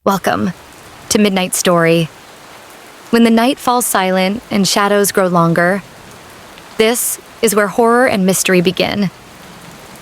Welcome to Midnight Story. When the night falls silent and shadows grow longer, this is where horror and mystery begin.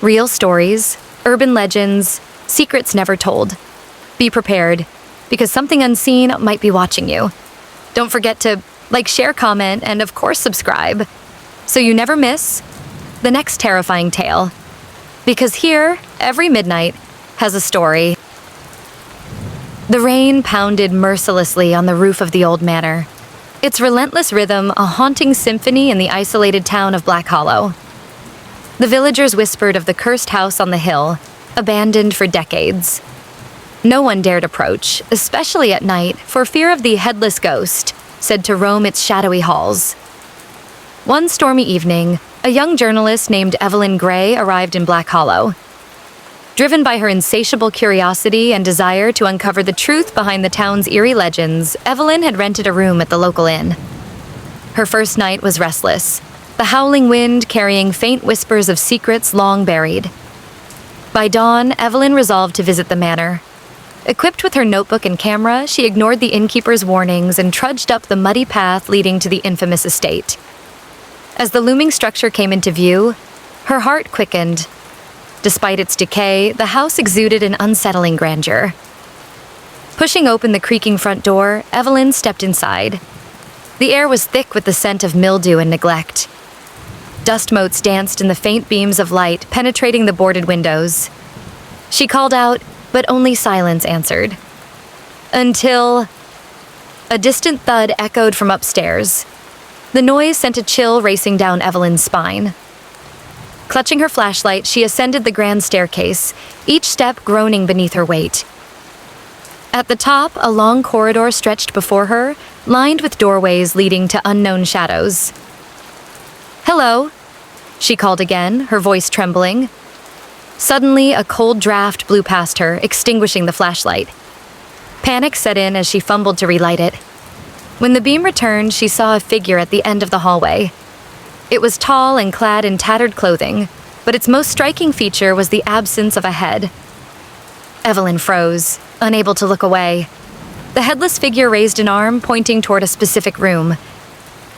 Real stories, urban legends, secrets never told. Be prepared, because something unseen might be watching you. Don't forget to like, share, comment, and of course subscribe, so you never miss the next terrifying tale. Because here, every midnight has a story. The rain pounded mercilessly on the roof of the old manor, its relentless rhythm a haunting symphony in the isolated town of Black Hollow. The villagers whispered of the cursed house on the hill, abandoned for decades. No one dared approach, especially at night, for fear of the headless ghost, said to roam its shadowy halls. One stormy evening, a young journalist named Evelyn Gray arrived in Black Hollow. Driven by her insatiable curiosity and desire to uncover the truth behind the town's eerie legends, Evelyn had rented a room at the local inn. Her first night was restless, the howling wind carrying faint whispers of secrets long buried. By dawn, Evelyn resolved to visit the manor. Equipped with her notebook and camera, she ignored the innkeeper's warnings and trudged up the muddy path leading to the infamous estate. As the looming structure came into view, her heart quickened. Despite its decay, the house exuded an unsettling grandeur. Pushing open the creaking front door, Evelyn stepped inside. The air was thick with the scent of mildew and neglect. Dust motes danced in the faint beams of light penetrating the boarded windows. She called out, but only silence answered. Until a distant thud echoed from upstairs. The noise sent a chill racing down Evelyn's spine. Clutching her flashlight, she ascended the grand staircase, each step groaning beneath her weight. At the top, a long corridor stretched before her, lined with doorways leading to unknown shadows. "Hello," she called again, her voice trembling. Suddenly, a cold draft blew past her, extinguishing the flashlight. Panic set in as she fumbled to relight it. When the beam returned, she saw a figure at the end of the hallway. It was tall and clad in tattered clothing, but its most striking feature was the absence of a head. Evelyn froze, unable to look away. The headless figure raised an arm, pointing toward a specific room.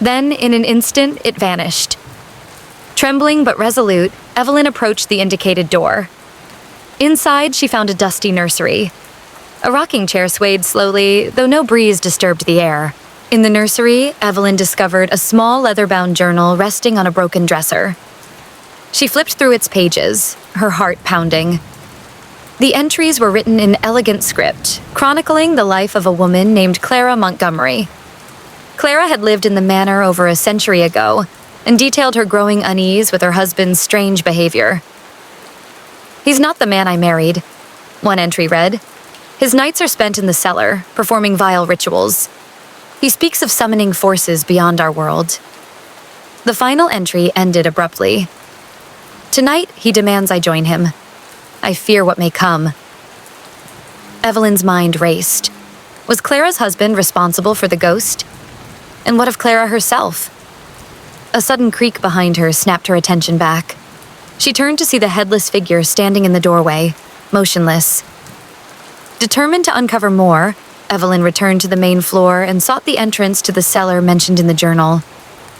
Then, in an instant, it vanished. Trembling but resolute, Evelyn approached the indicated door. Inside, she found a dusty nursery. A rocking chair swayed slowly, though no breeze disturbed the air. In the nursery, Evelyn discovered a small leather-bound journal resting on a broken dresser. She flipped through its pages, her heart pounding. The entries were written in elegant script, chronicling the life of a woman named Clara Montgomery. Clara had lived in the manor over a century ago, and detailed her growing unease with her husband's strange behavior. "He's not the man I married," one entry read. "His nights are spent in the cellar, performing vile rituals. He speaks of summoning forces beyond our world." The final entry ended abruptly. "Tonight, he demands I join him. I fear what may come." Evelyn's mind raced. Was Clara's husband responsible for the ghost? And what of Clara herself? A sudden creak behind her snapped her attention back. She turned to see the headless figure standing in the doorway, motionless. Determined to uncover more, Evelyn returned to the main floor and sought the entrance to the cellar mentioned in the journal.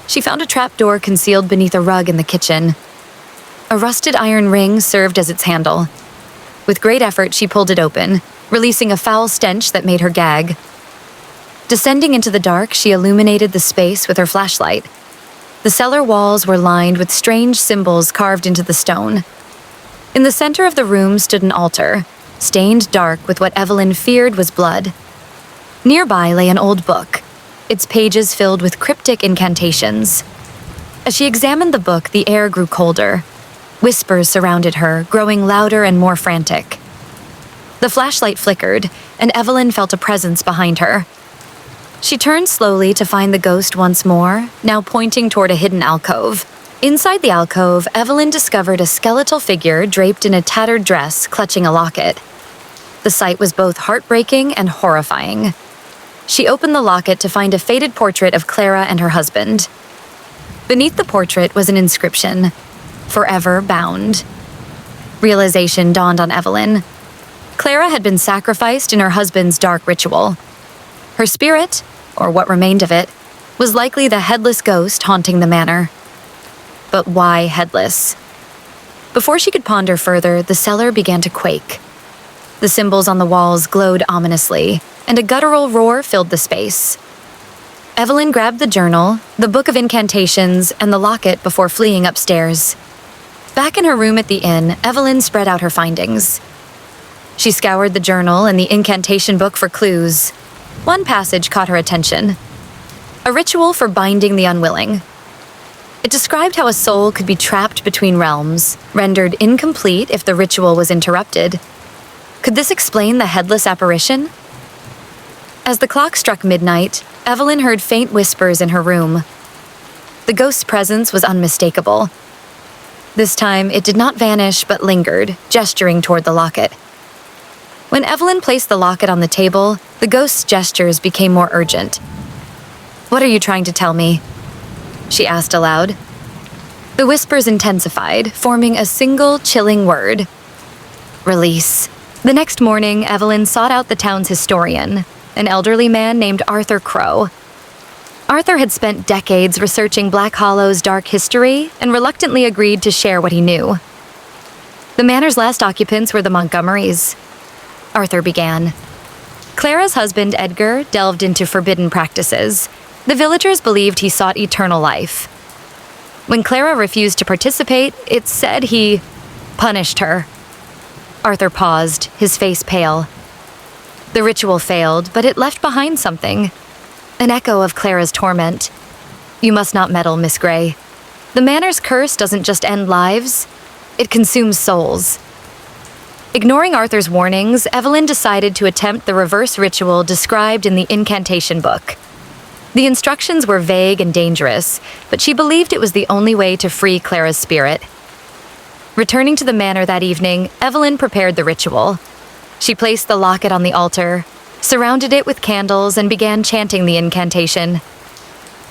She found a trapdoor concealed beneath a rug in the kitchen. A rusted iron ring served as its handle. With great effort, she pulled it open, releasing a foul stench that made her gag. Descending into the dark, she illuminated the space with her flashlight. The cellar walls were lined with strange symbols carved into the stone. In the center of the room stood an altar, stained dark with what Evelyn feared was blood. Nearby lay an old book, its pages filled with cryptic incantations. As she examined the book, the air grew colder. Whispers surrounded her, growing louder and more frantic. The flashlight flickered, and Evelyn felt a presence behind her. She turned slowly to find the ghost once more, now pointing toward a hidden alcove. Inside the alcove, Evelyn discovered a skeletal figure draped in a tattered dress, clutching a locket. The sight was both heartbreaking and horrifying. She opened the locket to find a faded portrait of Clara and her husband. Beneath the portrait was an inscription, "Forever bound." Realization dawned on Evelyn. Clara had been sacrificed in her husband's dark ritual. Her spirit, or what remained of it, was likely the headless ghost haunting the manor. But why headless? Before she could ponder further, the cellar began to quake. The symbols on the walls glowed ominously, and a guttural roar filled the space. Evelyn grabbed the journal, the book of incantations, and the locket before fleeing upstairs. Back in her room at the inn, Evelyn spread out her findings. She scoured the journal and the incantation book for clues. One passage caught her attention. A ritual for binding the unwilling. It described how a soul could be trapped between realms, rendered incomplete if the ritual was interrupted. Could this explain the headless apparition? As the clock struck midnight, Evelyn heard faint whispers in her room. The ghost's presence was unmistakable. This time, it did not vanish but lingered, gesturing toward the locket. When Evelyn placed the locket on the table, the ghost's gestures became more urgent. "What are you trying to tell me?" she asked aloud. The whispers intensified, forming a single chilling word. Release. The next morning, Evelyn sought out the town's historian, an elderly man named Arthur Crow. Arthur had spent decades researching Black Hollow's dark history and reluctantly agreed to share what he knew. The manor's last occupants were the Montgomerys. Arthur began. Clara's husband, Edgar, delved into forbidden practices. The villagers believed he sought eternal life. When Clara refused to participate, it's said he punished her. Arthur paused, his face pale. The ritual failed, but it left behind something. An echo of Clara's torment. "You must not meddle, Miss Gray. The manor's curse doesn't just end lives, it consumes souls." Ignoring Arthur's warnings, Evelyn decided to attempt the reverse ritual described in the incantation book. The instructions were vague and dangerous, but she believed it was the only way to free Clara's spirit. Returning to the manor that evening, Evelyn prepared the ritual. She placed the locket on the altar, surrounded it with candles, and began chanting the incantation.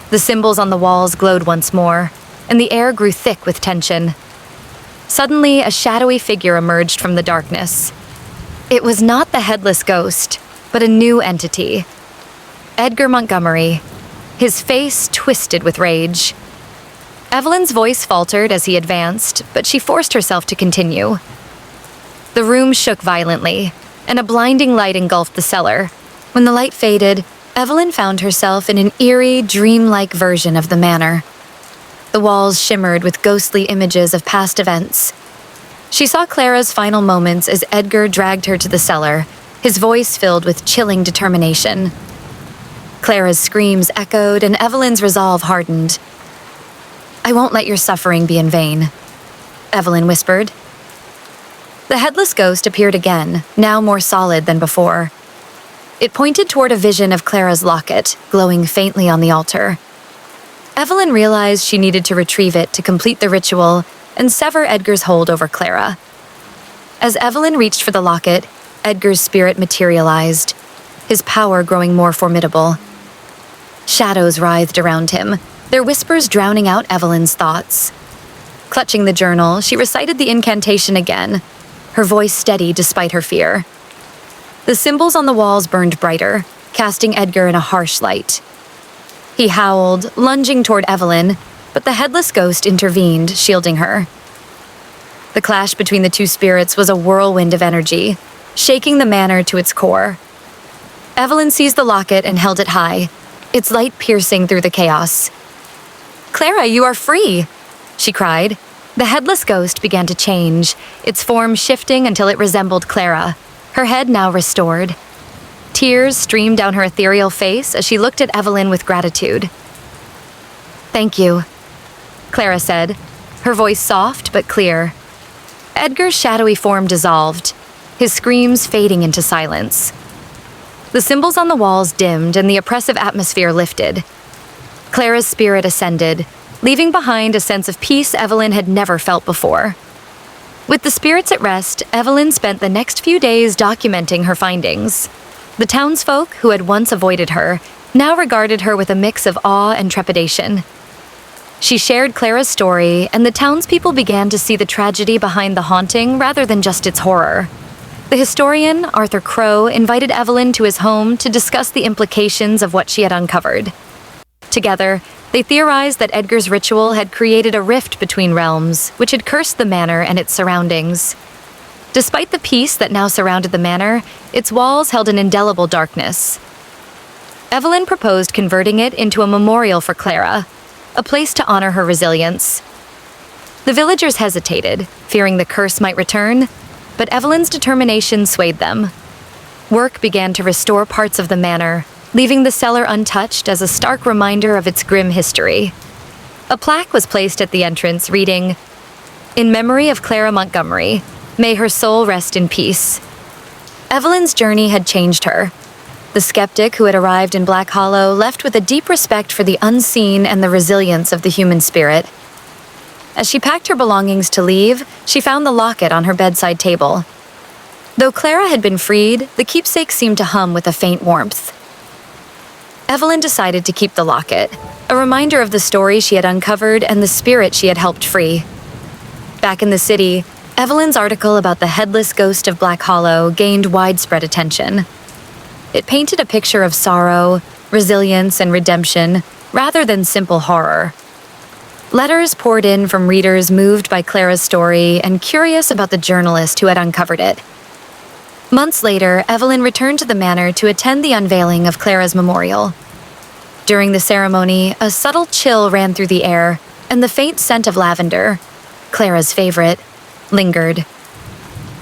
The symbols on the walls glowed once more, and the air grew thick with tension. Suddenly, a shadowy figure emerged from the darkness. It was not the headless ghost, but a new entity. Edgar Montgomery, his face twisted with rage. Evelyn's voice faltered as he advanced, but she forced herself to continue. The room shook violently, and a blinding light engulfed the cellar. When the light faded, Evelyn found herself in an eerie, dreamlike version of the manor. The walls shimmered with ghostly images of past events. She saw Clara's final moments as Edgar dragged her to the cellar, his voice filled with chilling determination. Clara's screams echoed, and Evelyn's resolve hardened. "I won't let your suffering be in vain," Evelyn whispered. The headless ghost appeared again, now more solid than before. It pointed toward a vision of Clara's locket, glowing faintly on the altar. Evelyn realized she needed to retrieve it to complete the ritual and sever Edgar's hold over Clara. As Evelyn reached for the locket, Edgar's spirit materialized, his power growing more formidable. Shadows writhed around him, their whispers drowning out Evelyn's thoughts. Clutching the journal, she recited the incantation again, her voice steady despite her fear. The symbols on the walls burned brighter, casting Edgar in a harsh light. He howled, lunging toward Evelyn, but the headless ghost intervened, shielding her. The clash between the two spirits was a whirlwind of energy, shaking the manor to its core. Evelyn seized the locket and held it high, its light piercing through the chaos. "Clara, you are free!" she cried. The headless ghost began to change, its form shifting until it resembled Clara, her head now restored. Tears streamed down her ethereal face as she looked at Evelyn with gratitude. "Thank you," Clara said, her voice soft but clear. Edgar's shadowy form dissolved, his screams fading into silence. The symbols on the walls dimmed and the oppressive atmosphere lifted. Clara's spirit ascended, leaving behind a sense of peace Evelyn had never felt before. With the spirits at rest, Evelyn spent the next few days documenting her findings. The townsfolk, who had once avoided her, now regarded her with a mix of awe and trepidation. She shared Clara's story, and the townspeople began to see the tragedy behind the haunting rather than just its horror. The historian, Arthur Crow, invited Evelyn to his home to discuss the implications of what she had uncovered. Together, they theorized that Edgar's ritual had created a rift between realms, which had cursed the manor and its surroundings. Despite the peace that now surrounded the manor, its walls held an indelible darkness. Evelyn proposed converting it into a memorial for Clara, a place to honor her resilience. The villagers hesitated, fearing the curse might return, but Evelyn's determination swayed them. Work began to restore parts of the manor, leaving the cellar untouched as a stark reminder of its grim history. A plaque was placed at the entrance reading, "In memory of Clara Montgomery, may her soul rest in peace." Evelyn's journey had changed her. The skeptic who had arrived in Black Hollow left with a deep respect for the unseen and the resilience of the human spirit. As she packed her belongings to leave, she found the locket on her bedside table. Though Clara had been freed, the keepsake seemed to hum with a faint warmth. Evelyn decided to keep the locket, a reminder of the story she had uncovered and the spirit she had helped free. Back in the city, Evelyn's article about the headless ghost of Black Hollow gained widespread attention. It painted a picture of sorrow, resilience, and redemption, rather than simple horror. Letters poured in from readers moved by Clara's story and curious about the journalist who had uncovered it. Months later, Evelyn returned to the manor to attend the unveiling of Clara's memorial. During the ceremony, a subtle chill ran through the air, and the faint scent of lavender, Clara's favorite, lingered.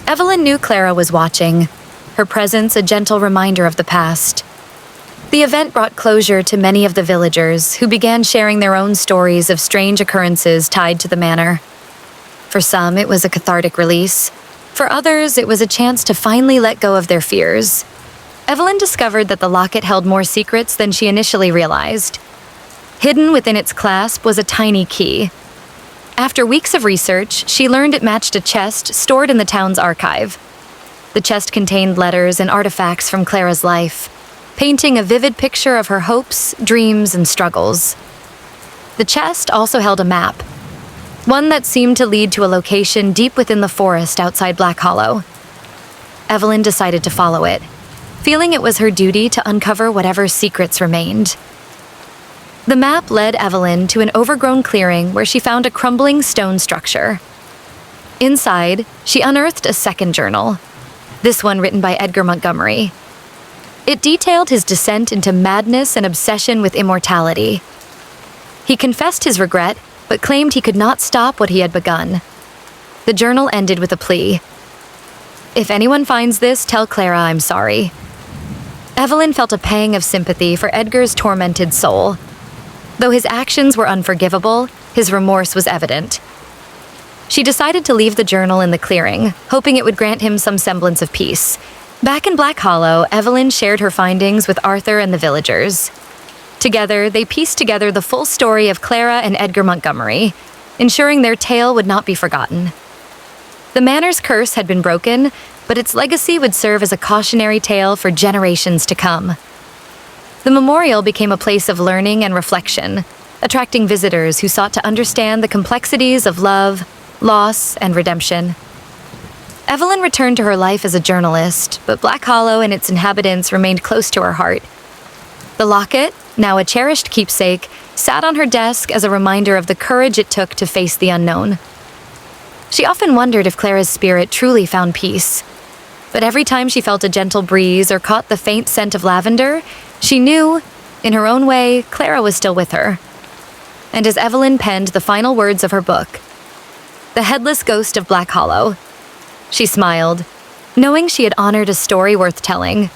Evelyn knew Clara was watching, her presence a gentle reminder of the past. The event brought closure to many of the villagers, who began sharing their own stories of strange occurrences tied to the manor. For some, it was a cathartic release. For others, it was a chance to finally let go of their fears. Evelyn discovered that the locket held more secrets than she initially realized. Hidden within its clasp was a tiny key. After weeks of research, she learned it matched a chest stored in the town's archive. The chest contained letters and artifacts from Clara's life, painting a vivid picture of her hopes, dreams, and struggles. The chest also held a map, one that seemed to lead to a location deep within the forest outside Black Hollow. Evelyn decided to follow it, feeling it was her duty to uncover whatever secrets remained. The map led Evelyn to an overgrown clearing where she found a crumbling stone structure. Inside, she unearthed a second journal, this one written by Edgar Montgomery. It detailed his descent into madness and obsession with immortality. He confessed his regret, but claimed he could not stop what he had begun. The journal ended with a plea. "If anyone finds this, tell Clara I'm sorry." Evelyn felt a pang of sympathy for Edgar's tormented soul. Though his actions were unforgivable, his remorse was evident. She decided to leave the journal in the clearing, hoping it would grant him some semblance of peace. Back in Black Hollow, Evelyn shared her findings with Arthur and the villagers. Together, they pieced together the full story of Clara and Edgar Montgomery, ensuring their tale would not be forgotten. The manor's curse had been broken, but its legacy would serve as a cautionary tale for generations to come. The memorial became a place of learning and reflection, attracting visitors who sought to understand the complexities of love, loss, and redemption. Evelyn returned to her life as a journalist, but Black Hollow and its inhabitants remained close to her heart. The locket, now a cherished keepsake, sat on her desk as a reminder of the courage it took to face the unknown. She often wondered if Clara's spirit truly found peace. But every time she felt a gentle breeze or caught the faint scent of lavender, she knew, in her own way, Clara was still with her. And as Evelyn penned the final words of her book, "The Headless Ghost of Black Hollow," she smiled, knowing she had honored a story worth telling.